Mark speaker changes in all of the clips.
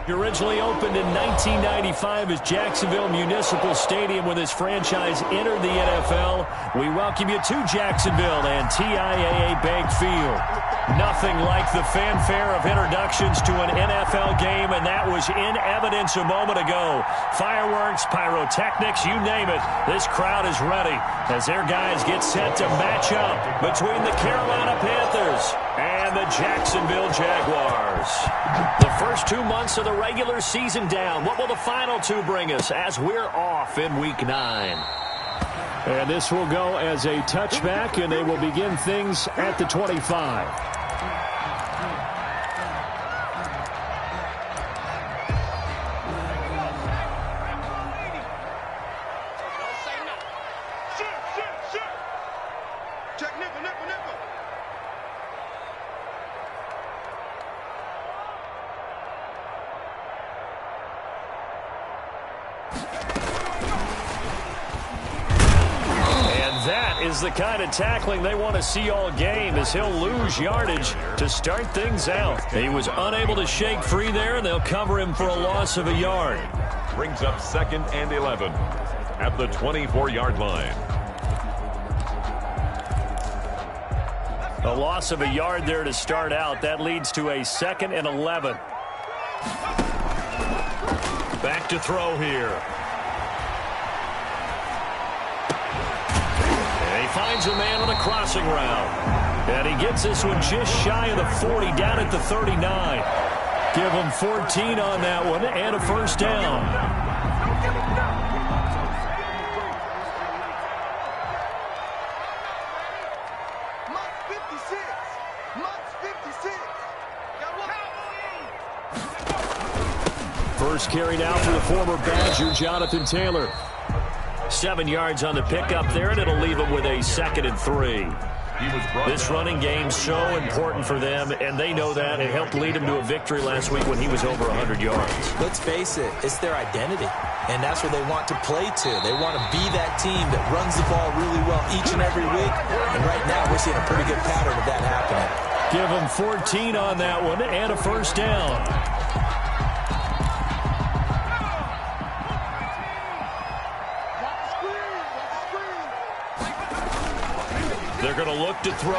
Speaker 1: It originally opened in 1995 as Jacksonville Municipal Stadium when this franchise entered the NFL. We welcome you to Jacksonville and TIAA Bank Field. Nothing like the fanfare of introductions to an NFL game, and that was in evidence a moment ago. Fireworks, pyrotechnics, you name it. This crowd is ready as their guys get set to match up between the Carolina Panthers and the Jacksonville Jaguars. The first 2 months of the regular season down. What will the final two bring us as we're off in Week 9?
Speaker 2: And this will go as a touchback, and they will begin things at the 25.
Speaker 1: The kind of tackling they want to see all game as he'll lose yardage to start things out. He was unable to shake free there, and they'll cover him for a loss of a yard.
Speaker 3: Brings up 2nd and 11 at the 24-yard line.
Speaker 1: A loss of a yard there to start out. That leads to a 2nd and 11. Back to throw here. Finds a man on a crossing route. And he gets this one just shy of the 40, down at the 39. Give him 14 on that one and a first down. First carry now for the former Badger, Jonathan Taylor. 7 yards on the pickup there, and it'll leave them with a 2nd and 3. This running game's so important for them, and they know that. It helped lead them to a victory last week when he was over 100 yards.
Speaker 4: Let's face it, it's their identity, and that's what they want to play to. They want to be that team that runs the ball really well each and every week, and right now we're seeing a pretty good pattern of that happening.
Speaker 1: Give them 14 on that one and a first down. They're going to look to throw.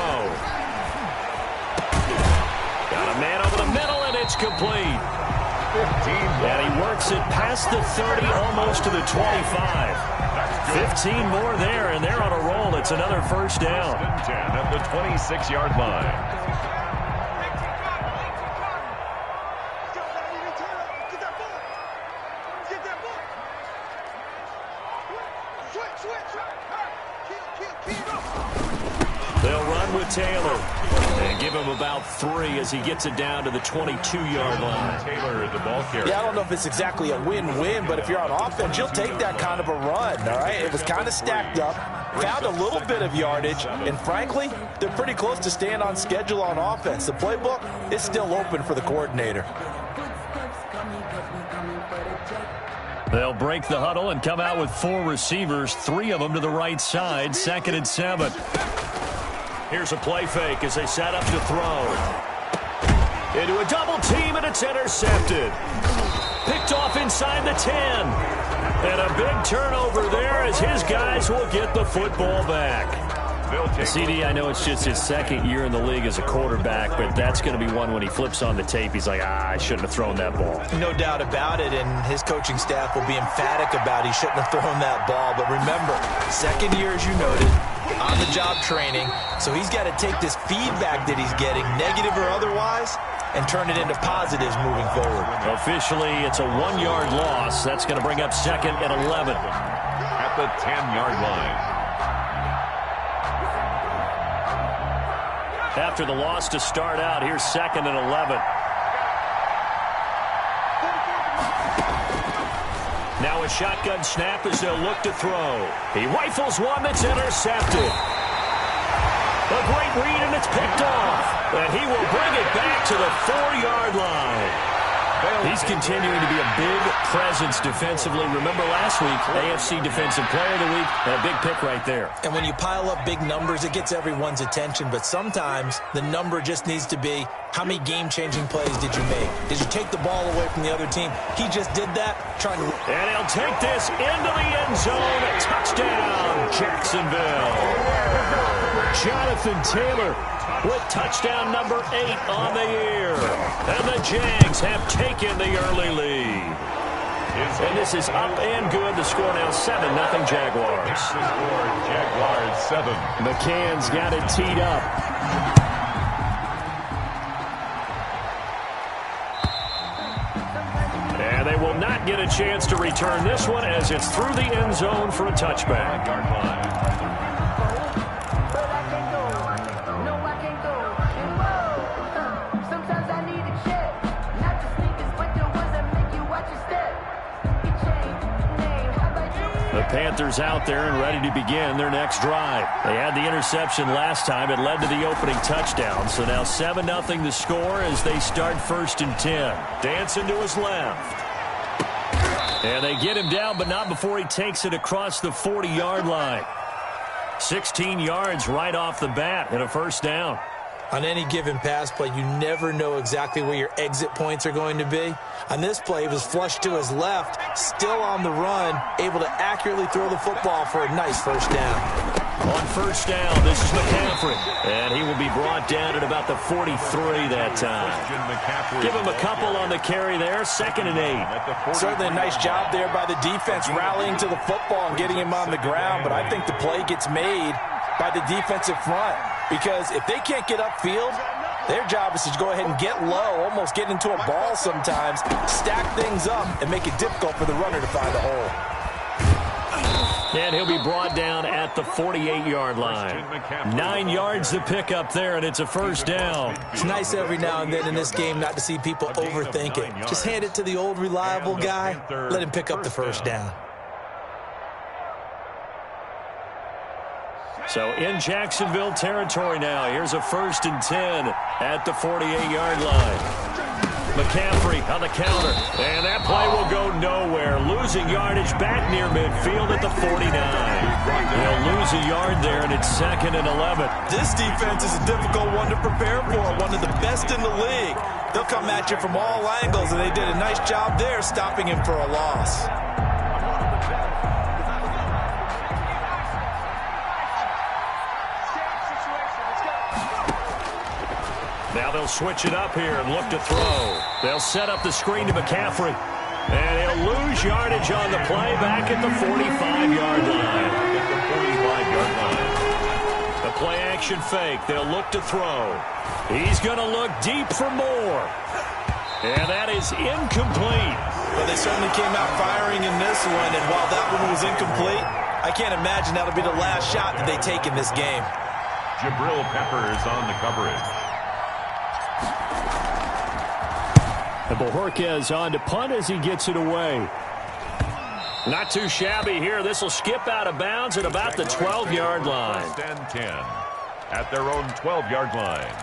Speaker 1: Got a man over the middle, and it's complete.
Speaker 3: 15.
Speaker 1: And he works it past the 30, almost to the 25. 15 more there, and they're on a roll. It's another first down.
Speaker 3: 10 at the 26-yard line.
Speaker 1: They'll run with Taylor and give him about 3 as he gets it down to the 22-yard line.
Speaker 3: Taylor, the ball carrier.
Speaker 4: Yeah, I don't know if it's exactly a win-win, but if you're on offense, you'll take that kind of a run, all right? It was kind of stacked up, found a little bit of yardage, and frankly, they're pretty close to staying on schedule on offense. The playbook is still open for the coordinator.
Speaker 1: They'll break the huddle and come out with 4 receivers, 3 of them to the right side, 2nd and 7. Here's a play fake as they set up to throw. Into a double team, and it's intercepted. Picked off inside the 10. And a big turnover there as his guys will get the football back. CD, I know it's just his 2nd year in the league as a quarterback, but that's going to be one when he flips on the tape, he's like, I shouldn't have thrown that ball.
Speaker 4: No doubt about it, and his coaching staff will be emphatic about he shouldn't have thrown that ball. But remember, 2nd year, as you noted, on-the-job training, so he's got to take this feedback that he's getting, negative or otherwise, and turn it into positives moving forward.
Speaker 1: Officially, it's a 1-yard loss. That's going to bring up 2nd and 11.
Speaker 3: At the 10-yard line.
Speaker 1: After the loss to start out, here's 2nd and 11. Now a shotgun snap as they'll look to throw. He rifles one that's intercepted. A great read, and it's picked off. And he will bring it back to the 4-yard line. He's continuing to be a big presence defensively. Remember last week, AFC Defensive Player of the Week, and a big pick right there.
Speaker 4: And when you pile up big numbers, it gets everyone's attention. But sometimes the number just needs to be How many game-changing plays did you make? Did you take the ball away from the other team? He just did that, trying to...
Speaker 1: And he'll take this into the end zone. Touchdown, Jacksonville. Jonathan Taylor with touchdown number 8 on the year. And the Jags have taken the early lead. And this is up and good. The score now 7-0 Jaguars.
Speaker 3: Jaguars 7.
Speaker 2: McCann's got it teed up.
Speaker 1: And they will not get a chance to return this one as it's through the end zone for a touchback.
Speaker 3: Yard line.
Speaker 1: The Panthers out there and ready to begin their next drive. They had the interception last time. It led to the opening touchdown. So now 7-0 the score as they start 1st and 10. Dancing to his left. And they get him down, but not before he takes it across the 40-yard line. 16 yards right off the bat and a first down.
Speaker 4: On any given pass play, you never know exactly where your exit points are going to be. On this play, he was flushed to his left, still on the run, able to accurately throw the football for a nice first down.
Speaker 1: On first down, this is McCaffrey. And he will be brought down at about the 43 that time. Give him a couple on the carry there, 2nd and 8.
Speaker 4: Certainly a nice job there by the defense rallying to the football and getting him on the ground, but I think the play gets made by the defensive front. Because if they can't get upfield, their job is to go ahead and get low, almost get into a ball sometimes, stack things up, and make it difficult for the runner to find a hole.
Speaker 1: And he'll be brought down at the 48-yard line. 9 yards to pick up there, and it's a first down.
Speaker 4: It's nice every now and then in this game not to see people overthink it. Just hand it to the old reliable guy, let him pick up the first down.
Speaker 1: So in Jacksonville territory now. Here's a 1st and 10 at the 48-yard line. McCaffrey on the counter. And that play will go nowhere. Losing yardage back near midfield at the 49. They'll lose a yard there, and it's 2nd and 11.
Speaker 4: This defense is a difficult one to prepare for. One of the best in the league. They'll come at you from all angles, and they did a nice job there stopping him for a loss.
Speaker 1: Now they'll switch it up here and look to throw. They'll set up the screen to McCaffrey. And he'll lose yardage on the play back at the 45-yard line. The play action fake. They'll look to throw. He's going to look deep for more. And that is incomplete.
Speaker 4: Well, they certainly came out firing in this one, and while that one was incomplete, I can't imagine that'll be the last shot that they take in this game.
Speaker 3: Jabril Peppers on the coverage.
Speaker 2: And Bojorquez on to punt as he gets it away.
Speaker 1: Not too shabby here. This will skip out of bounds at about the 12-yard line.
Speaker 3: 10 at their own 12-yard line.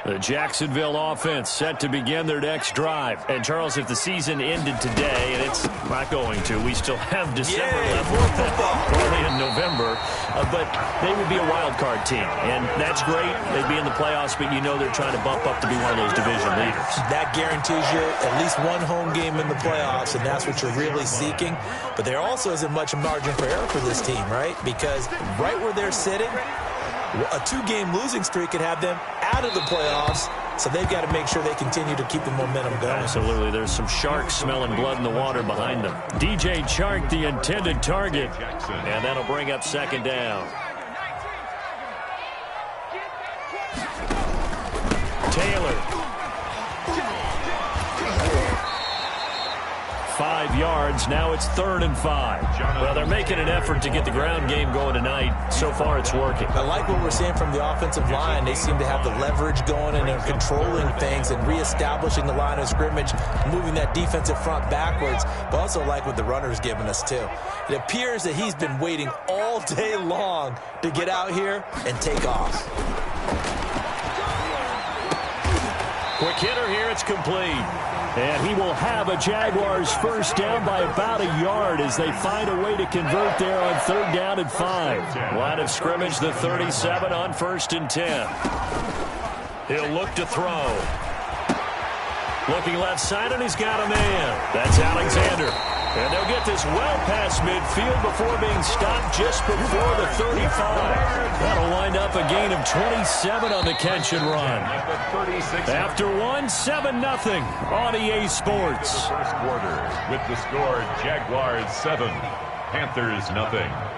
Speaker 1: The Jacksonville offense set to begin their next drive. And, Charles, if the season ended today, and it's not going to, we still have December left, early in November, but they would be a wild card team. And that's great. They'd be in the playoffs, but you know they're trying to bump up to be one of those division leaders. That
Speaker 4: guarantees you at least one home game in the playoffs, and that's what you're really seeking. But there also isn't much margin for error for this team, right? Because right where they're sitting, a 2-game losing streak could have them out of the playoffs, so they've got to make sure they continue to keep the momentum going.
Speaker 1: Absolutely. There's some sharks smelling blood in the water behind them. DJ Chark, the intended target, and that'll bring up 2nd down. Taylor. 5 yards. Now it's 3rd and 5. Well, they're making an effort to get the ground game going tonight. So far, it's working.
Speaker 4: I like what we're seeing from the offensive line. They seem to have the leverage going, and they're controlling things and reestablishing the line of scrimmage, moving that defensive front backwards. But also like what the runner's giving us, too. It appears that he's been waiting all day long to get out here and take off.
Speaker 1: Quick hitter here. It's complete.
Speaker 2: And he will have a Jaguars first down by about a yard as they find a way to convert there on 3rd down and 5.
Speaker 1: Line of scrimmage, the 37 on 1st and 10. He'll look to throw. Looking left side, and he's got a man. That's Alexander. And they'll get this well past midfield before being stopped just before the 35. That'll wind up a gain of 27 on the catch and run. After 7-0 on EA Sports.
Speaker 3: First quarter with the score Jaguars 7, Panthers 0.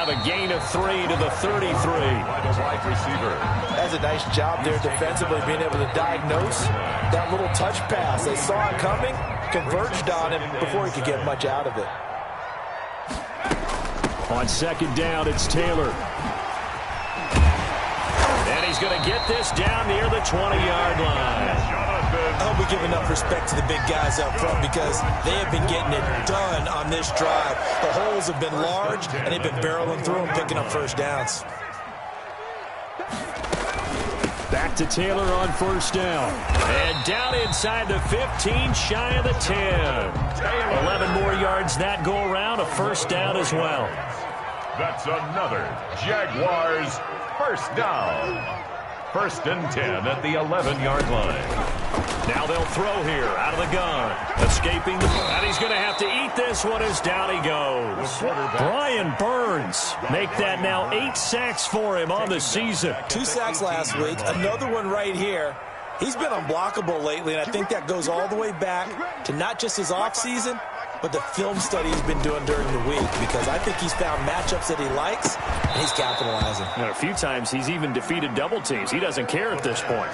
Speaker 1: A gain of 3 to the 33.
Speaker 3: Wide receiver.
Speaker 4: That's a nice job there defensively, being able to diagnose that little touch pass. They saw it coming, converged on him before he could get much out of it.
Speaker 2: On 2nd down, it's Taylor.
Speaker 1: And he's going to get this down near the 20-yard line.
Speaker 4: I hope we give enough respect to the big guys up front because they have been getting it done on this drive. The holes have been large, and they've been barreling through them, picking up first downs.
Speaker 2: Back to Taylor on 1st down.
Speaker 1: And down inside the 15, shy of the 10. 11 more yards that go around, a first down as well.
Speaker 3: That's another Jaguars first down. 1st and 10 at the 11-yard line.
Speaker 1: Now they'll throw here out of the gun. Escaping, and he's going to have to eat this one as down he goes.
Speaker 2: Brian Burns make that now 8 sacks for him on the season.
Speaker 4: 2 sacks last week, another one right here. He's been unblockable lately, and I think that goes all the way back to not just his offseason, but the film study he's been doing during the week, because I think he's found matchups that he likes, and he's capitalizing.
Speaker 1: And a few times he's even defeated double teams. He doesn't care at this point.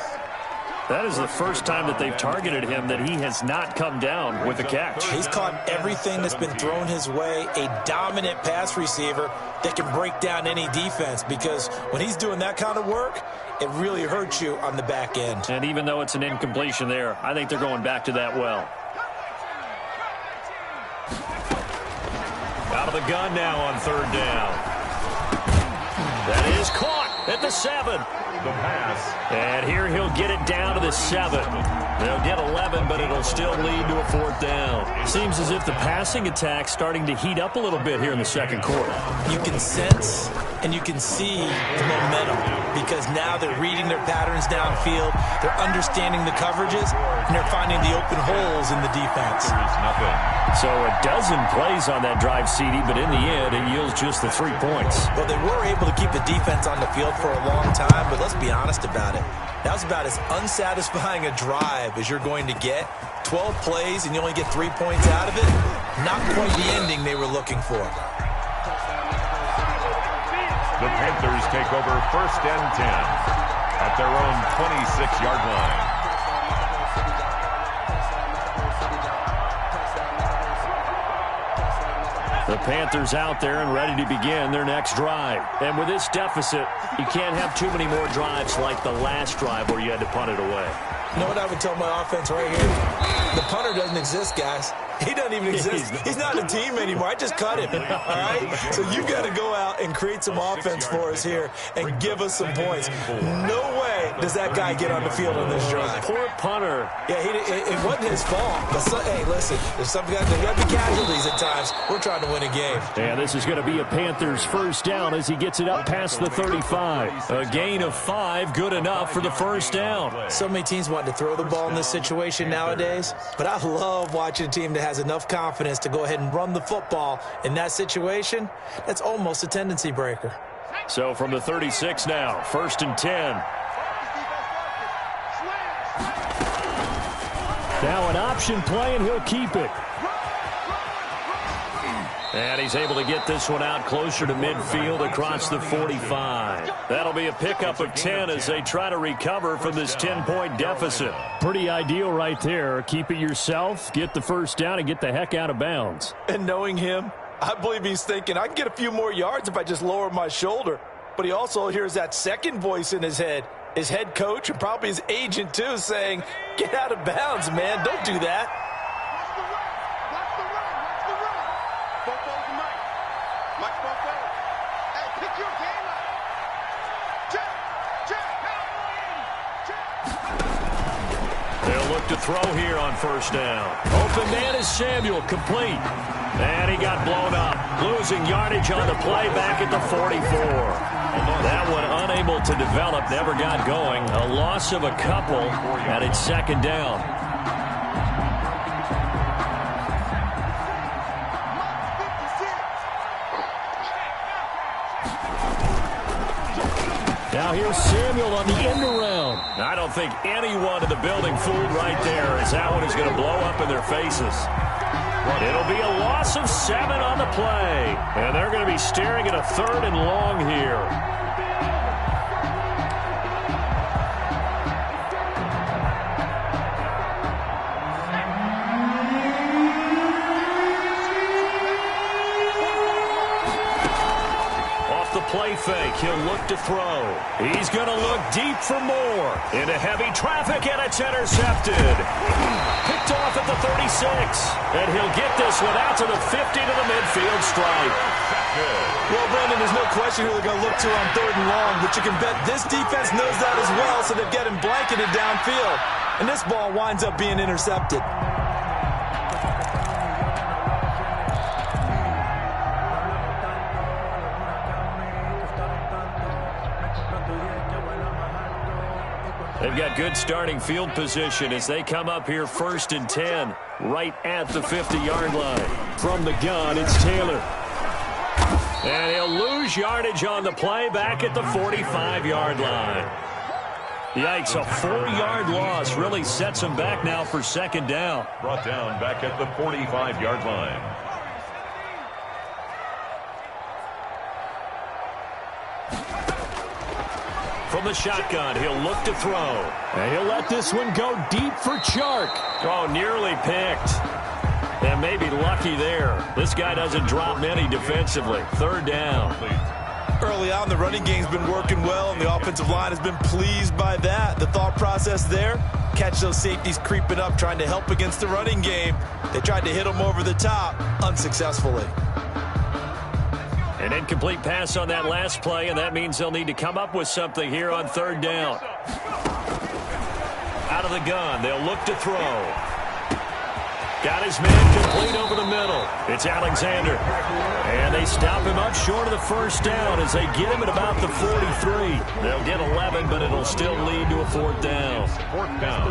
Speaker 1: That is the first time that they've targeted him that he has not come down with a catch.
Speaker 4: He's caught everything that's been thrown his way, a dominant pass receiver that can break down any defense, because when he's doing that kind of work, it really hurts you on the back end.
Speaker 1: And even though it's an incompletion there, I think they're going back to that well. Out of the gun now on 3rd down. That is caught at the 7.
Speaker 3: The pass.
Speaker 1: And here he'll get it down to the 7. They'll get 11, but it'll still lead to a 4th down. Seems as if the passing attack's starting to heat up a little bit here in the 2nd quarter.
Speaker 4: You can sense and you can see the momentum, because now they're reading their patterns downfield, they're understanding the coverages, and they're finding the open holes in the defense.
Speaker 1: So a dozen plays on that drive, CD, but in the end, it yields just the 3 points.
Speaker 4: Well, they were able to keep the defense on the field for a long time, but let's be honest about it. That was about as unsatisfying a drive as you're going to get. 12 plays and you only get 3 points out of it. Not quite the ending they were looking for.
Speaker 3: The Panthers take over 1st and 10 at their own 26-yard line.
Speaker 1: The Panthers out there and ready to begin their next drive. And with this deficit, you can't have too many more drives like the last drive where you had to punt it away.
Speaker 4: You know what I would tell my offense right here? The punter doesn't exist, guys. He doesn't even exist. He's not a team anymore. I just cut him, all right? So you got to go out and create some offense for us here and give us some points. No way does that guy get on the field on this drive.
Speaker 1: Poor punter.
Speaker 4: Yeah, it wasn't his fault. But hey, listen, there's some guys that got to be casualties at times. We're trying to win a game.
Speaker 2: And this is going to be a Panthers first down as he gets it up past the 35.
Speaker 1: A gain of 5, good enough for the first down.
Speaker 4: So many teams want to throw the ball in this situation nowadays, but I love watching a team that has enough confidence to go ahead and run the football in that situation. That's almost a tendency breaker.
Speaker 1: So from the 36 now, 1st and 10.
Speaker 2: Now an option play, and he'll keep it.
Speaker 1: And he's able to get this one out closer to midfield across the 45. That'll be a pickup of 10 as they try to recover from this 10-point deficit.
Speaker 2: Pretty ideal right there. Keep it yourself, get the first down, and get the heck out of bounds.
Speaker 4: And knowing him, I believe he's thinking, I can get a few more yards if I just lower my shoulder. But he also hears that second voice in his head, his head coach and probably his agent too, saying, get out of bounds, man. Don't do that.
Speaker 1: throw here on first down. Open man is Samuel, complete. And he got blown up, losing yardage on the play back at the 44. That one unable to develop, never got going. A loss of a couple, and it's second down. Now here's Samuel on the end around. I don't think anyone in the building fooled right there, as that one is going to blow up in their faces. It'll be a loss of 7 on the play. And they're going to be staring at a 3rd and long here. Play fake. He'll look to throw. He's going to look deep for more. Into heavy traffic, and it's intercepted. Picked off at the 36. And he'll get this one out to the 50 to the midfield stripe.
Speaker 4: Well, Brandon, there's no question who they're going to look to on 3rd and long, but you can bet this defense knows that as well, so they've got him blanketed downfield. And this ball winds up being intercepted.
Speaker 1: They've got good starting field position as they come up here 1st and 10, right at the 50-yard line. From the gun, it's Taylor. And he'll lose yardage on the play back at the 45-yard line. Yikes, a 4-yard loss really sets him back now for second down.
Speaker 3: Brought down back at the 45-yard line.
Speaker 1: From the shotgun, he'll look to throw. And he'll let this one go deep for Chark. Oh, nearly picked. And maybe lucky there. This guy doesn't drop many defensively. 3rd down.
Speaker 4: Early on, the running game's been working well, and the offensive line has been pleased by that. The thought process there, catch those safeties creeping up, trying to help against the running game. They tried to hit them over the top, unsuccessfully.
Speaker 1: An incomplete pass on that last play, and that means they'll need to come up with something here on 3rd down. Out of the gun, they'll look to throw. Got his man complete over the middle. It's Alexander. And they stop him up short of the 1st down as they get him at about the 43. They'll get 11, but it'll still lead to a 4th down.
Speaker 3: 4th down.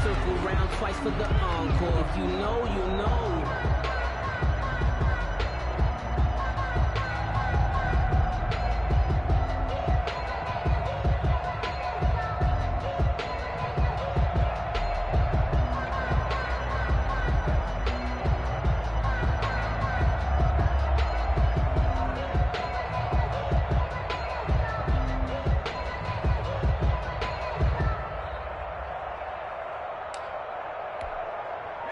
Speaker 5: Circle round twice for the encore. If you know, you know.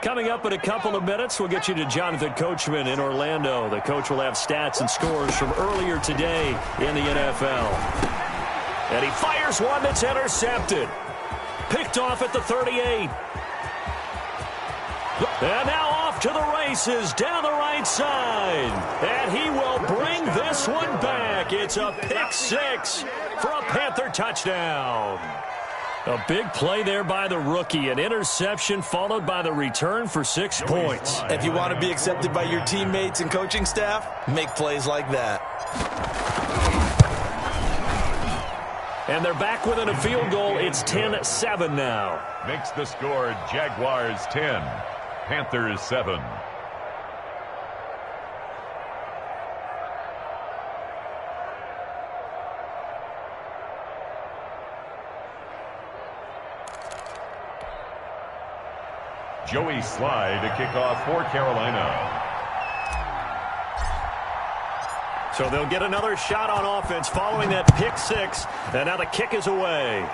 Speaker 1: Coming up in a couple of minutes, we'll get you to Jonathan Coachman in Orlando. The coach will have stats and scores from earlier today in the NFL. And he fires one that's intercepted. Picked off at the 38. And now off to the races down the right side. And he will bring this one back. It's a pick 6 for a Panther touchdown. A big play there by the rookie. An interception followed by the return for 6 points.
Speaker 4: If you want to be accepted by your teammates and coaching staff, make plays like that.
Speaker 1: And they're back within a field goal. It's 10-7 now.
Speaker 3: Makes the score Jaguars 10, Panthers 7. Joey Slye to kick off for Carolina.
Speaker 1: So they'll get another shot on offense following that pick 6. And now the kick is away.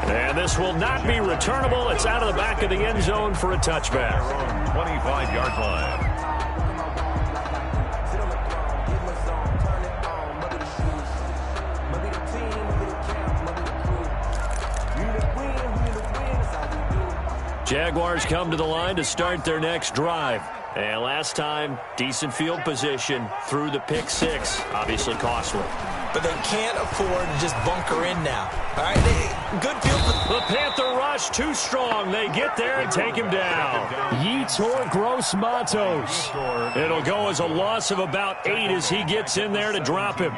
Speaker 1: And this will not be returnable. It's out of the back of the end zone for a touchback.
Speaker 3: 25-yard line.
Speaker 1: Jaguars come to the line to start their next drive. And last time, decent field position through the pick six. Obviously costly.
Speaker 4: But they can't afford to just bunker in now. All right, good field.
Speaker 1: The Panther rush too strong. They get there and take him down. Yetur Gross-Matos. It'll go as a loss of about 8 as he gets in there to drop him.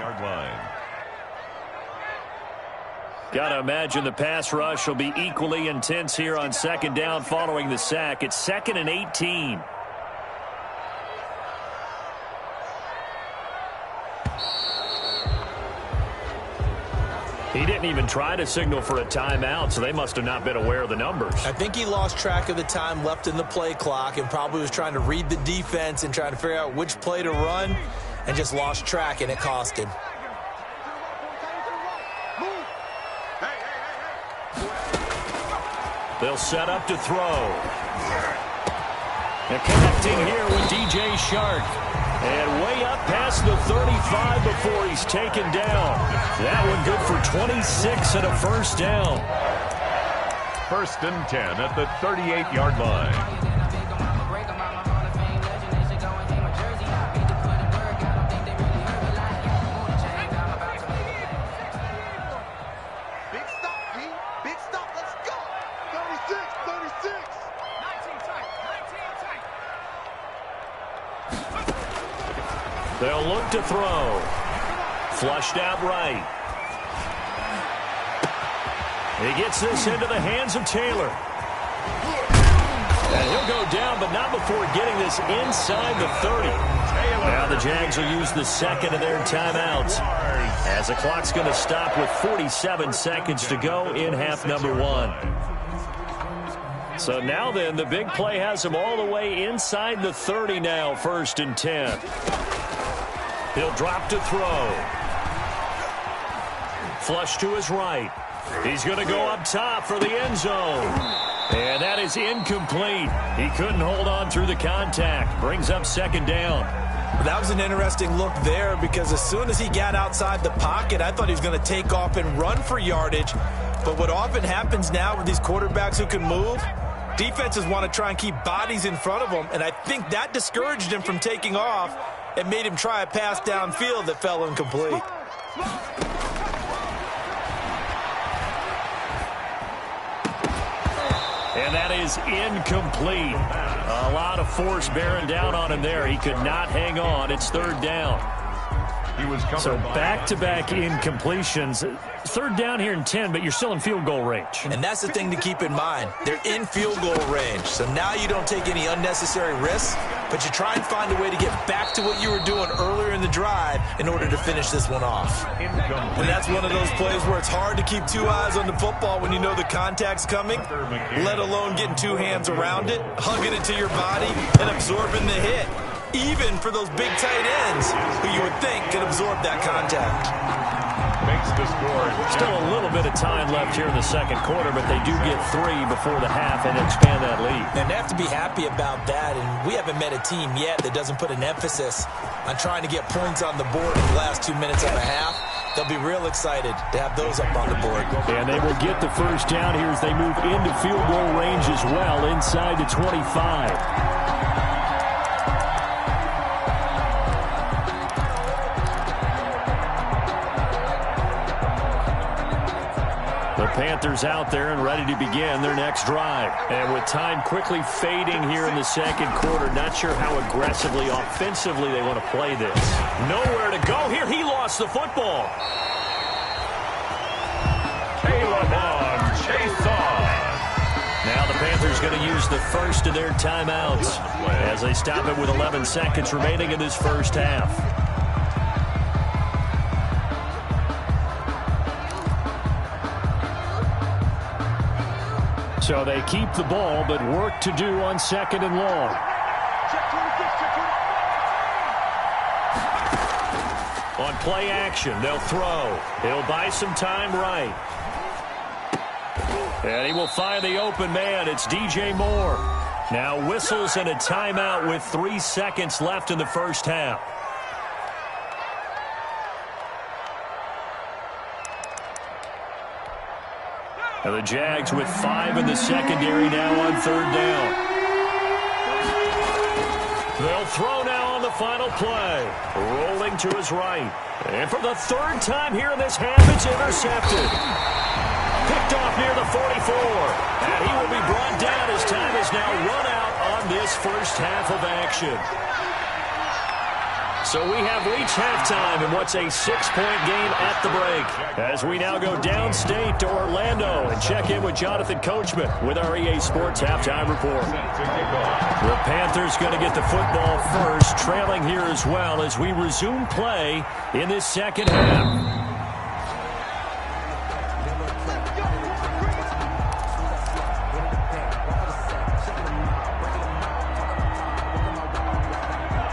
Speaker 1: Got to imagine the pass rush will be equally intense here on second down following the sack. It's 2nd and 18. He didn't even try to signal for a timeout, so they must have not been aware of the numbers.
Speaker 4: I think he lost track of the time left in the play clock and probably was trying to read the defense and trying to figure out which play to run and just lost track, and it cost him.
Speaker 1: They'll set up to throw. And connecting here with DJ Shark. And way up past the 35 before he's taken down. That one good for 26 and a first down.
Speaker 3: 1st and 10 at the 38-yard line.
Speaker 1: They'll look to throw. Flushed out right. He gets this into the hands of Taylor. And he'll go down, but not before getting this inside the 30. Now the Jags will use the second of their timeouts, as the clock's going to stop with 47 seconds to go in half number 1. So now then, the big play has him all the way inside the 30 now, 1st and 10. He'll drop to throw. Flush to his right. He's going to go up top for the end zone. And that is incomplete. He couldn't hold on through the contact. Brings up 2nd down.
Speaker 4: That was an interesting look there because as soon as he got outside the pocket, I thought he was going to take off and run for yardage. But what often happens now with these quarterbacks who can move, defenses want to try and keep bodies in front of them, and I think that discouraged him from taking off and made him try a pass downfield that fell incomplete.
Speaker 1: And that is incomplete. A lot of force bearing down on him there. He could not hang on. It's 3rd down. So back-to-back incompletions. 3rd down here in 10, but you're still in field goal range.
Speaker 4: And that's the thing to keep in mind. They're in field goal range. So now you don't take any unnecessary risks, but you try and find a way to get back to what you were doing earlier in the drive in order to finish this one off. And that's one of those plays where it's hard to keep 2 eyes on the football when you know the contact's coming, let alone getting 2 hands around it, hugging it to your body, and absorbing the hit. Even for those big tight ends who you would think can absorb that contact.
Speaker 3: Makes the score.
Speaker 1: Still a little bit of time left here in the 2nd quarter, but they do get 3 before the half and expand that lead.
Speaker 4: And they have to be happy about that, and we haven't met a team yet that doesn't put an emphasis on trying to get points on the board in the last 2 minutes of a half. They'll be real excited to have those up on the board.
Speaker 1: And they will get the first down here as they move into field goal range as well, inside the 25. The Panthers out there and ready to begin their next drive. And with time quickly fading here in the 2nd quarter, not sure how aggressively, offensively they want to play this. Nowhere to go here. He lost the football.
Speaker 3: Caleb on, chase on.
Speaker 1: Now the Panthers going to use the first of their timeouts as they stop it with 11 seconds remaining in this first half. So they keep the ball, but work to do on 2nd and long. On play action, they'll throw. He'll buy some time right. And he will find the open man. It's DJ Moore. Now whistles and a timeout with 3 seconds left in the first half. And the Jags with 5 in the secondary now on 3rd down. He'll throw now on the final play. Rolling to his right. And for the third time here in this half, it's intercepted. Picked off near the 44. And he will be brought down as time is now run out on this first half of action. So we have reached halftime in what's a 6-point game at the break. As we now go downstate to Orlando and check in with Jonathan Coachman with our EA Sports Halftime Report. The Panthers going to get the football first, trailing here as well as we resume play in this second half.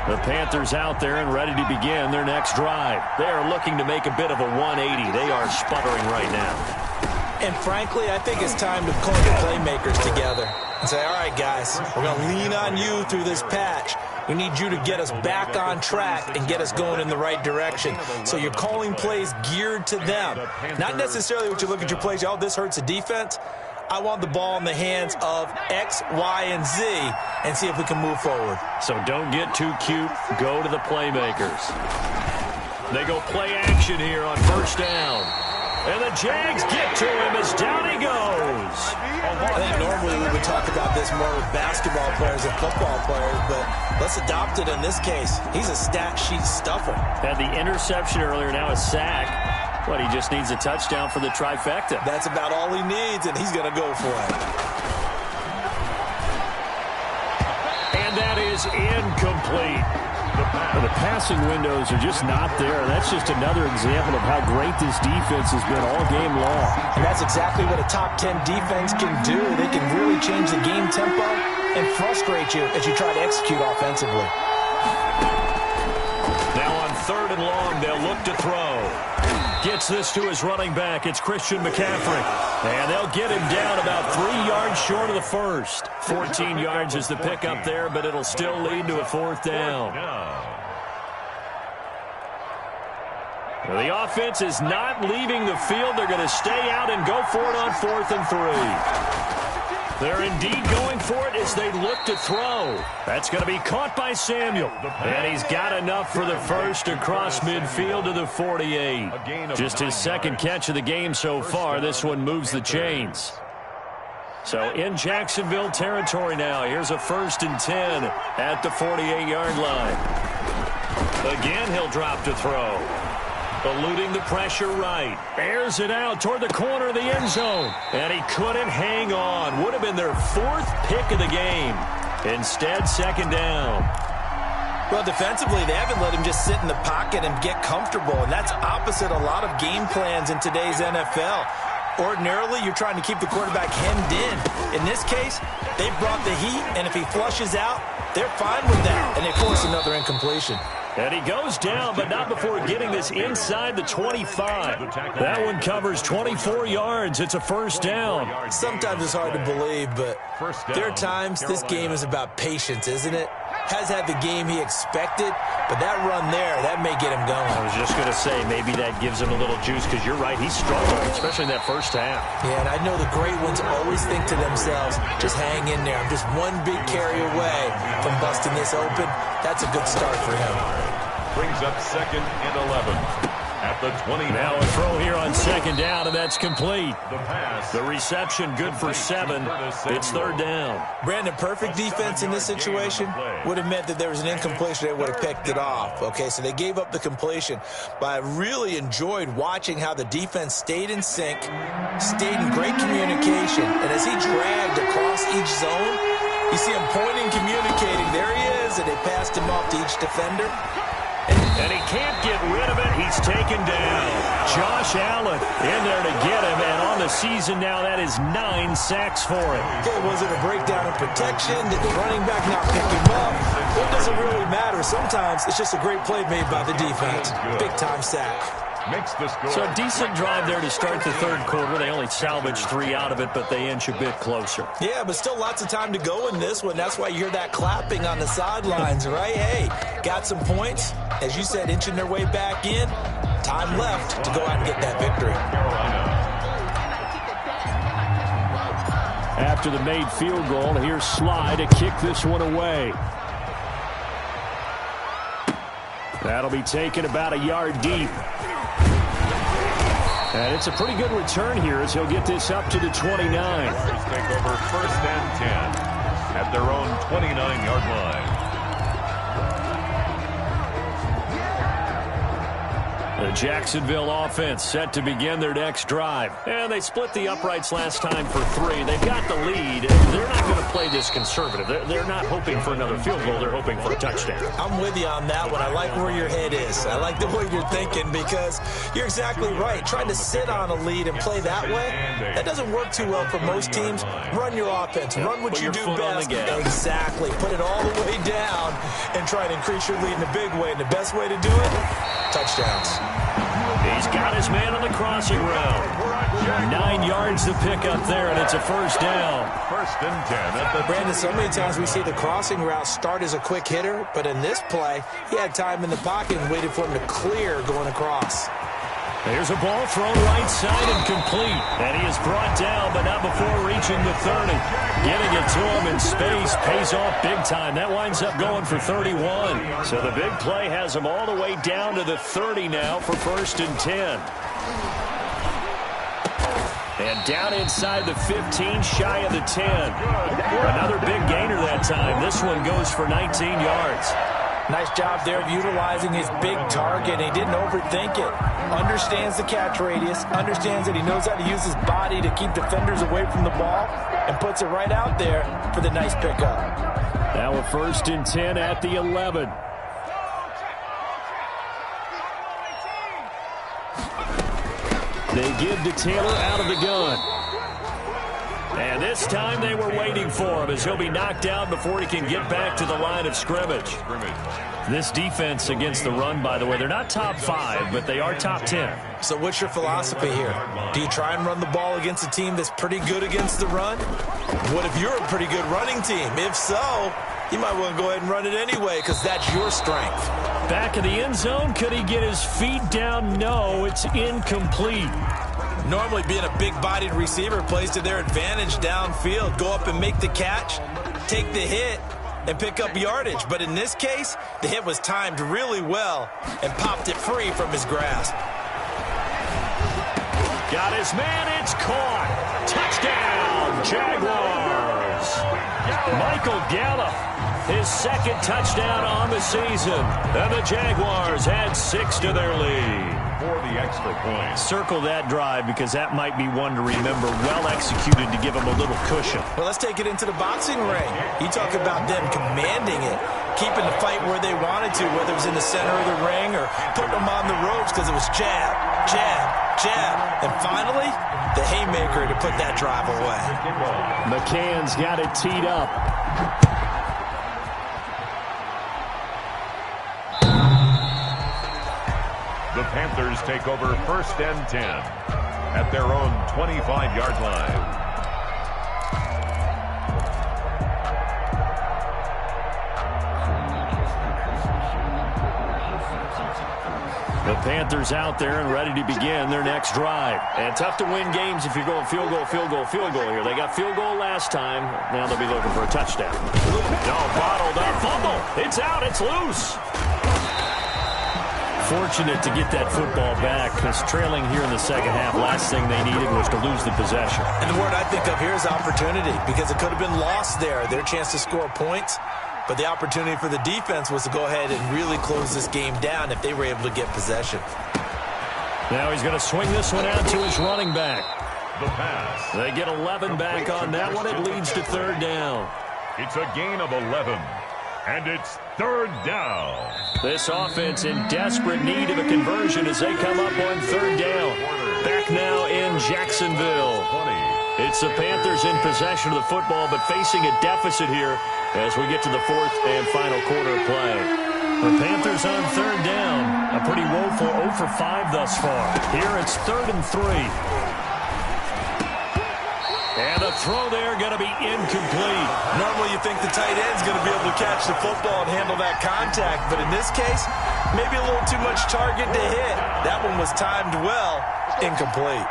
Speaker 1: The Panthers out there and ready to begin their next drive. They are looking to make a bit of a 180. They are sputtering right now.
Speaker 4: And frankly, I think it's time to call the playmakers together and say, all right, guys, we're going to lean on you through this patch. We need you to get us back on track and get us going in the right direction. So you're calling plays geared to them. Not necessarily what you look at your plays, oh, this hurts the defense. I want the ball in the hands of X, Y, and Z and see if we can move forward.
Speaker 1: So don't get too cute. Go to the playmakers. They go play action here on first down. And the Jags get to him as down he goes.
Speaker 4: I think normally we would talk about this more with basketball players and football players, but let's adopt it in this case. He's a stat sheet stuffer.
Speaker 1: Had the interception earlier, now a sack. But he just needs a touchdown for the trifecta.
Speaker 4: That's about all he needs, and he's going to go for it.
Speaker 1: And that is incomplete.
Speaker 2: The passing windows are just not there. That's just another example of how great this defense has been all game long.
Speaker 4: And that's exactly what a top 10 defense can do. They can really change the game tempo and frustrate you as you try to execute offensively.
Speaker 1: Now on third and long, they'll look to throw. Gets this to his running back. It's Christian McCaffrey. And they'll get him down about 3 yards short of the first. 14 yards is the pickup there, but it'll still lead to a fourth down. Well, the offense is not leaving the field. They're going to stay out and go for it on 4th and 3. They're indeed going for it as they look to throw. That's going to be caught by Samuel. And he's got enough for the first across midfield to the 48. Just his second catch of the game so far. This one moves the chains. So in Jacksonville territory now. Here's a 1st and 10 at the 48-yard line. Again, he'll drop to throw. Eluding the pressure right. Airs it out toward the corner of the end zone. And he couldn't hang on. Would have been their 4th pick of the game. Instead, 2nd down.
Speaker 4: Well, defensively, they haven't let him just sit in the pocket and get comfortable. And that's opposite a lot of game plans in today's NFL. Ordinarily, you're trying to keep the quarterback hemmed in. In this case, they brought the heat, and if he flushes out, they're fine with that. And they force another incompletion.
Speaker 1: And he goes down, but not before getting this inside the 25. That one covers 24 yards. It's a first down.
Speaker 4: Sometimes it's hard to believe, but there are times this game is about patience, isn't it? Has had the game he expected, but that run there, that may get him going.
Speaker 1: I was just going to say, maybe that gives him a little juice, because you're right, he's struggling, especially in that first half.
Speaker 4: Yeah, and I know the great ones always think to themselves, just hang in there. I'm just one big carry away from busting this open. That's a good start for him.
Speaker 3: Brings up 2nd and 11. At the 20.
Speaker 1: Now a throw here on 2nd down, and that's complete.
Speaker 3: The pass.
Speaker 1: The reception good for 7. It's 3rd down.
Speaker 4: Brandon, perfect defense in this situation would have meant that there was an incompletion. They would have picked it off. Okay, so they gave up the completion. But I really enjoyed watching how the defense stayed in sync, stayed in great communication. And as he dragged across each zone, you see him pointing, communicating. There he is, and they passed him off to each defender.
Speaker 1: And he can't get rid of it. He's taken down. Josh Allen in there to get him. And on the season now, that is 9 sacks for him.
Speaker 4: Okay, was it a breakdown in protection? Did the running back not pick him up? It doesn't really matter. Sometimes it's just a great play made by the defense. Big-time sack.
Speaker 3: Makes the score.
Speaker 1: So a decent drive there to start the 3rd quarter. They only salvaged 3 out of it, but they inch a bit closer.
Speaker 4: Yeah, but still lots of time to go in this one. That's why you hear that clapping on the sidelines, right? Hey, got some points. As you said, inching their way back in. Time left to go out and get that victory.
Speaker 2: After the made field goal, here's Sly to kick this one away.
Speaker 1: That'll be taken about a yard deep. And it's a pretty good return here as he'll get this up to the 29.
Speaker 3: Panthers take over 1st and 10 at their own 29-yard line.
Speaker 1: The Jacksonville offense set to begin their next drive. And they split the uprights last time for 3. They've got the lead. They're not going to play this conservative. They're not hoping for another field goal. They're hoping for a touchdown.
Speaker 4: I'm with you on that one. I like where your head is. I like the way you're thinking because you're exactly right. Trying to sit on a lead and play that way, that doesn't work too well for most teams. Run your offense. Run what you do best. Exactly. Put it all the way down and try to increase your lead in a big way. And the best way to do it, touchdowns.
Speaker 1: He's got his man on the crossing route. 9 yards to pick up there, and it's a 1st down.
Speaker 3: 1st and 10 at the...
Speaker 4: Brandon, so many times we see the crossing route start as a quick hitter, but in this play, he had time in the pocket and waited for him to clear going across.
Speaker 1: There's a ball thrown right side and complete. And he is brought down, but not before reaching the 30. Getting it to him in space pays off big time. That winds up going for 31. So the big play has him all the way down to the 30 now for 1st and 10. And down inside the 15, shy of the 10. Another big gainer that time. This one goes for 19 yards.
Speaker 4: Nice job there of utilizing his big target. He didn't overthink it. Understands the catch radius. Understands that he knows how to use his body to keep defenders away from the ball. And puts it right out there for the nice pickup.
Speaker 1: Now a 1st and 10 at the 11. They give to Taylor out of the gun. And this time they were waiting for him as he'll be knocked out before he can get back to the line of scrimmage. This defense against the run, by the way, they're not top 5, but they are top 10.
Speaker 4: So what's your philosophy here? Do you try and run the ball against a team that's pretty good against the run? What if you're a pretty good running team? If so, you might want to go ahead and run it anyway because that's your strength.
Speaker 1: Back of the end zone, could he get his feet down? No, it's incomplete.
Speaker 4: Normally being a big-bodied receiver plays to their advantage downfield. Go up and make the catch, take the hit, and pick up yardage. But in this case, the hit was timed really well and popped it free from his grasp.
Speaker 1: Got his man, it's caught. Touchdown, Jaguars. Michael Gallup, his 2nd touchdown on the season. And the Jaguars add 6 to their lead.
Speaker 3: For the extra point.
Speaker 1: Circle that drive because that might be one to remember. Well executed to give them a little cushion.
Speaker 4: Well, let's take it into the boxing ring. You talk about them commanding it, keeping the fight where they wanted to, whether it was in the center of the ring or putting them on the ropes because it was jab, jab, jab. And finally, the haymaker to put that drive away.
Speaker 1: McCann's got it teed up.
Speaker 3: The Panthers take over 1st and 10 at their own 25-yard line.
Speaker 1: The Panthers out there and ready to begin their next drive. And tough to win games if you're going field goal, field goal, field goal here. They got field goal last time. Now they'll be looking for a touchdown. No, bottled up. Fumble. It's out. It's loose. Fortunate to get that football back because trailing here in the 2nd half, last thing they needed was to lose the possession.
Speaker 4: And the word I think of here is opportunity because it could have been lost there. Their chance to score points. But the opportunity for the defense was to go ahead and really close this game down if they were able to get possession.
Speaker 1: Now he's going to swing this one out to his running back.
Speaker 3: The pass.
Speaker 1: They get 11 back on that one. It leads to 3rd down.
Speaker 3: It's a gain of 11. And it's 3rd down.
Speaker 1: This offense in desperate need of a conversion as they come up on 3rd down. Back now in Jacksonville. It's the Panthers in possession of the football, but facing a deficit here as we get to the 4th and final quarter play. The Panthers on 3rd down. A pretty woeful 0 for 5 thus far. Here it's 3rd and 3. And the throw there going to be incomplete.
Speaker 4: Normally you think the tight end's going to be able to catch the football and handle that contact, but in this case, maybe a little too much target to hit. That one was timed well, incomplete.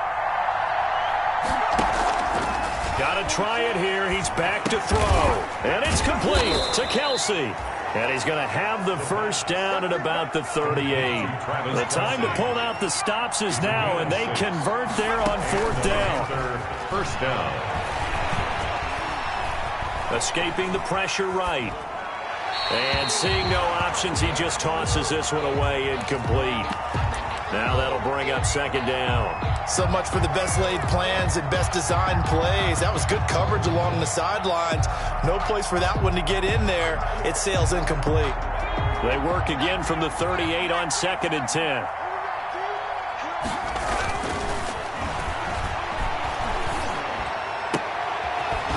Speaker 1: Got to try it here. He's back to throw. And it's complete to Kelsey. And he's going to have the first down at about the 38. The time to pull out the stops is now, and they convert there on 4th down.
Speaker 3: First down.
Speaker 1: Escaping the pressure right. And seeing no options, he just tosses this one away incomplete. Now that'll bring up 2nd down.
Speaker 4: So much for the best laid plans and best designed plays. That was good coverage along the sidelines. No place for that one to get in there. It sails incomplete.
Speaker 1: They work again from the 38 on 2nd and 10.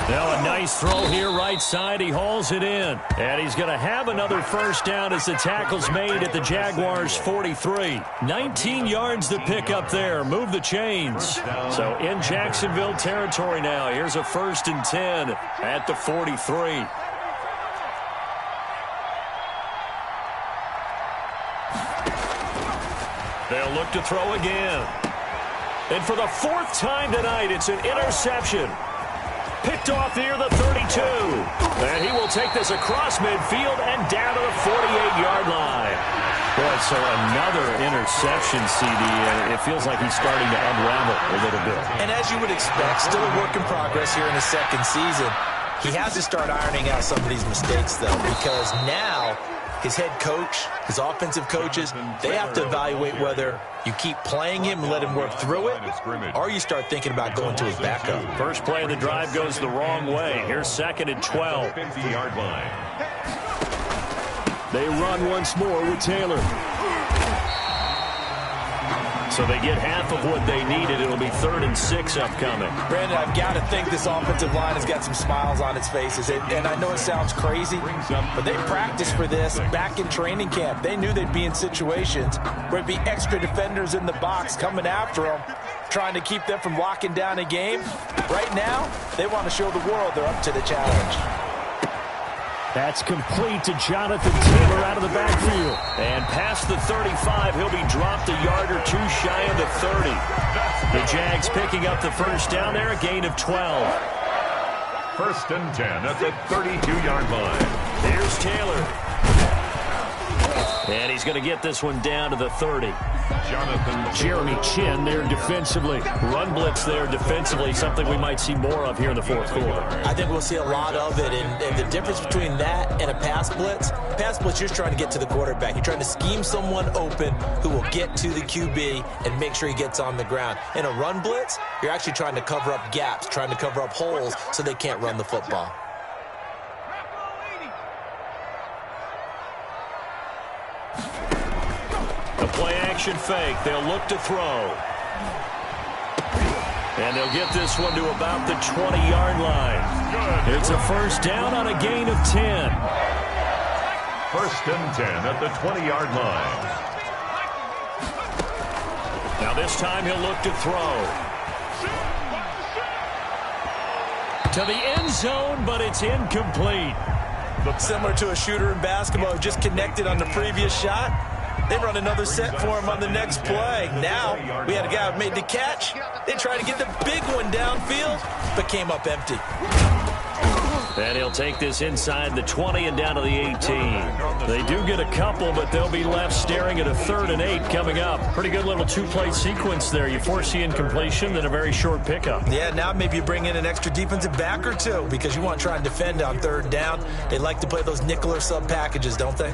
Speaker 1: Now a nice throw here right side. He hauls it in. And he's going to have another first down as the tackle's made at the Jaguars' 43. 19 yards to pick up there. Move the chains. So in Jacksonville territory now. Here's a 1st and 10 at the 43. They'll look to throw again. And for the 4th time tonight, it's an interception. Picked off near the 32. And he will take this across midfield and down to the 48-yard line. Boy, so another interception, CD, and it feels like he's starting to unravel a little bit.
Speaker 4: And as you would expect, still a work in progress here in his 2nd season. He has to start ironing out some of these mistakes, though, because now his head coach, his offensive coaches, they have to evaluate whether you keep playing him and let him work through it, or you start thinking about going to his backup.
Speaker 1: First play of the drive goes the wrong way. Here's 2nd and 12.
Speaker 3: 50-yard line.
Speaker 2: They run once more with Taylor.
Speaker 1: So they get half of what they needed. It'll be 3rd and 6 upcoming.
Speaker 4: Brandon, I've got to think this offensive line has got some smiles on its faces. And I know it sounds crazy, but they practiced for this back in training camp. They knew they'd be in situations where it'd be extra defenders in the box coming after them, trying to keep them from locking down a game. Right now, they want to show the world they're up to the challenge.
Speaker 2: That's complete to Jonathan Taylor out of the backfield.
Speaker 1: And past the 35, he'll be dropped a yard or two shy of the 30. The Jags picking up the first down there, a gain of 12.
Speaker 3: 1st and 10 at the 32-yard line.
Speaker 1: Here's Taylor. And he's going to get this one down to the 30.
Speaker 2: Jeremy Chin there defensively.
Speaker 1: Run blitz there defensively, something we might see more of here in the 4th quarter.
Speaker 4: I think we'll see a lot of it, and the difference between that and a pass blitz, you're trying to get to the quarterback. You're trying to scheme someone open who will get to the QB and make sure he gets on the ground. In a run blitz, you're actually trying to cover up gaps, trying to cover up holes so they can't run the football.
Speaker 1: A play-action fake. They'll look to throw. And they'll get this one to about the 20-yard line. It's a first down on a gain of 10.
Speaker 3: 1st and 10 at the 20-yard line.
Speaker 1: Now this time he'll look to throw. To the end zone, but it's incomplete.
Speaker 4: Similar to a shooter in basketball who just connected on the previous shot. They run another set for him on the next play. Now, we had a guy who made the catch. They tried to get the big one downfield, but came up empty.
Speaker 1: And he'll take this inside the 20 and down to the 18. They do get a couple, but they'll be left staring at a 3rd and 8 coming up. Pretty good little 2-play sequence there. You force the incompletion, then a very short pickup.
Speaker 4: Yeah, now maybe you bring in an extra defensive back or two because you want to try and defend on 3rd down. They like to play those nickel or sub packages, don't they?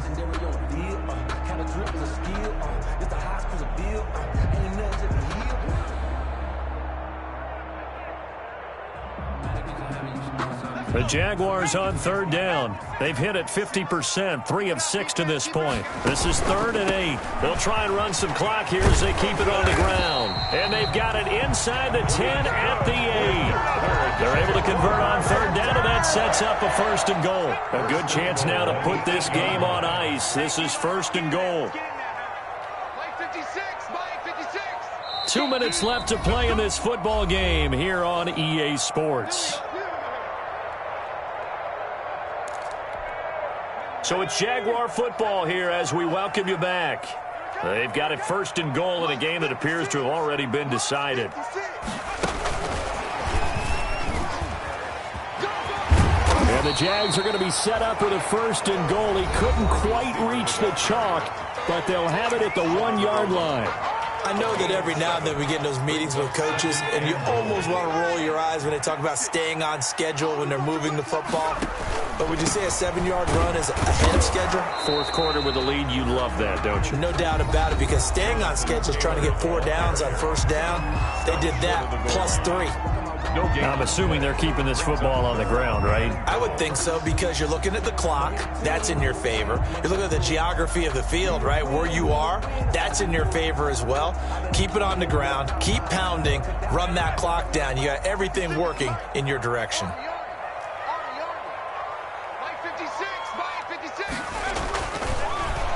Speaker 1: The Jaguars on 3rd down. They've hit it 50%, 3 of 6 to this point. This is 3rd and 8. They'll try and run some clock here as they keep it on the ground. And they've got it inside the 10 at the 8. They're able to convert on 3rd down, and that sets up a 1st and goal. A good chance now to put this game on ice. This is 1st and goal. 2 minutes left to play in this football game here on EA Sports. So it's Jaguar football here as we welcome you back. They've got it 1st and goal in a game that appears to have already been decided. And the Jags are going to be set up with a 1st and goal. He couldn't quite reach the chalk, but they'll have it at the 1-yard line.
Speaker 4: I know that every now and then we get in those meetings with coaches, and you almost want to roll your eyes when they talk about staying on schedule when they're moving the football. But would you say a 7-yard run is ahead of schedule?
Speaker 1: 4th quarter with a lead, you love that, don't you?
Speaker 4: No doubt about it, because staying on schedule is trying to get 4 downs on 1st down. They did that plus 3.
Speaker 1: I'm assuming they're keeping this football on the ground, right?
Speaker 4: I would think so, because you're looking at the clock. That's in your favor. You're looking at the geography of the field, right? Where you are, that's in your favor as well. Keep it on the ground. Keep pounding. Run that clock down. You got everything working in your direction.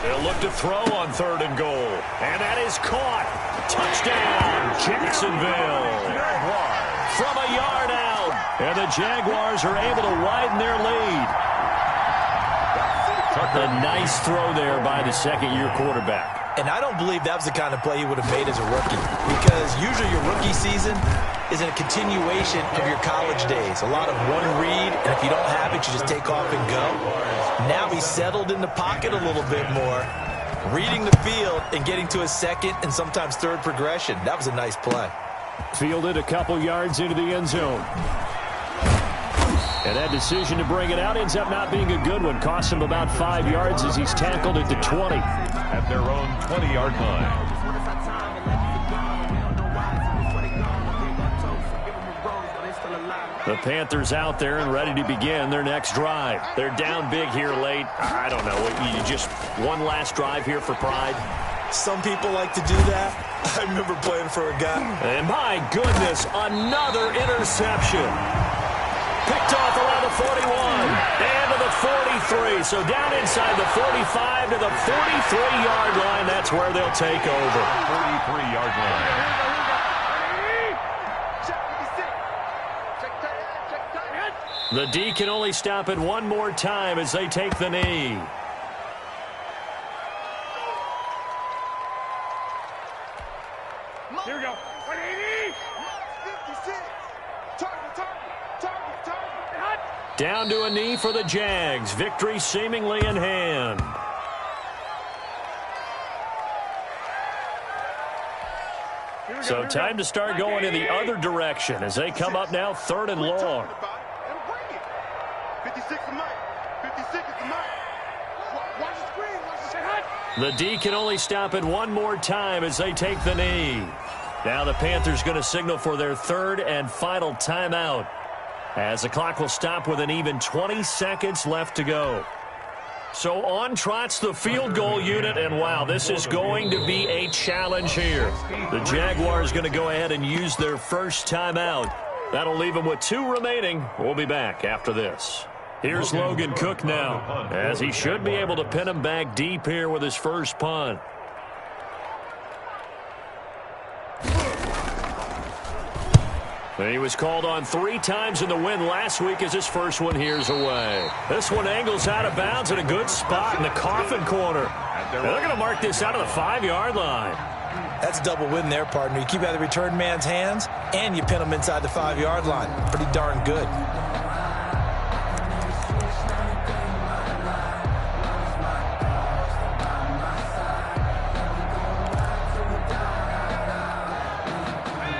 Speaker 1: They'll look to throw on 3rd and goal. And that is caught. Touchdown, Jacksonville. From a yard out. And the Jaguars are able to widen their lead. A nice throw there by the 2nd-year quarterback.
Speaker 4: And I don't believe that was the kind of play he would have made as a rookie, because usually your rookie season is a continuation of your college days. A lot of one read, and if you don't have it, you just take off and go. Now he's settled in the pocket a little bit more, reading the field and getting to his 2nd and sometimes 3rd progression. That was a nice play.
Speaker 1: Fielded a couple yards into the end zone. And that decision to bring it out ends up not being a good one. Costs him about 5 yards as he's tackled at the 20.
Speaker 3: At their own 20-yard line.
Speaker 1: The Panthers out there and ready to begin their next drive. They're down big here late. I don't know. You just one last drive here for pride.
Speaker 4: Some people like to do that. I remember playing for a guy.
Speaker 1: And my goodness, another interception. Picked off around the 41 and to the 43. So down inside the 45 to the 43-yard line. That's where they'll take over.
Speaker 3: 43-yard line.
Speaker 1: The D can only stop it one more time as they take the knee.
Speaker 2: Here we go. 180.
Speaker 1: Down to a knee for the Jags. Victory seemingly in hand. So time to start going in the other direction as they come up now 3rd and long.
Speaker 2: 56 is mine. 56 is mine. Watch the screen. Watch the
Speaker 1: The D can only stop it one more time as they take the knee. Now the Panthers going to signal for their 3rd and final timeout, as the clock will stop with an even 20 seconds left to go. So on trots the field goal unit, and wow, this is going to be a challenge here. The Jaguars going to go ahead and use their first timeout. That'll leave them with 2 remaining. We'll be back after this. Here's Logan Cook now, as he should be able to pin him back deep here with his first punt. He was called on 3 times in the win last week as his first one here's away. This one angles out of bounds in a good spot in the coffin corner. And they're going to mark this out of the 5-yard line.
Speaker 4: That's a double win there, partner. You keep out of the return man's hands, and you pin him inside the 5-yard line. Pretty darn good.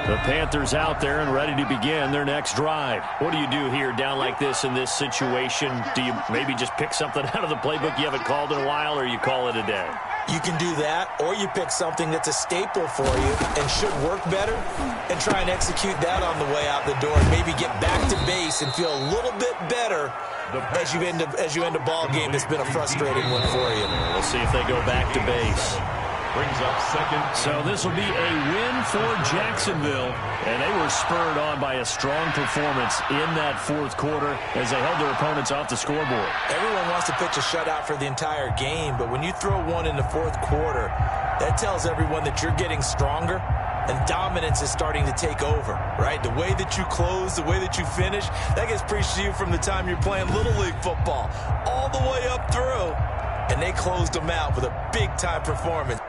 Speaker 1: The Panthers out there and ready to begin their next drive. What do you do here down like this in this situation? Do you maybe just pick something out of the playbook you haven't called in a while, or you call it a day?
Speaker 4: You can do that, or you pick something that's a staple for you and should work better and try and execute that on the way out the door and maybe get back to base and feel a little bit better as you end a ball game that's been a frustrating one for you.
Speaker 1: We'll see if they go back to base.
Speaker 3: Brings up 2nd.
Speaker 1: So this will be a win for Jacksonville, and they were spurred on by a strong performance in that 4th quarter as they held their opponents off the scoreboard.
Speaker 4: Everyone wants to pitch a shutout for the entire game, but when you throw one in the 4th quarter, that tells everyone that you're getting stronger and dominance is starting to take over, right? The way that you close, the way that you finish, that gets preached to you from the time you're playing Little League football all the way up through, and they closed them out with a big-time performance.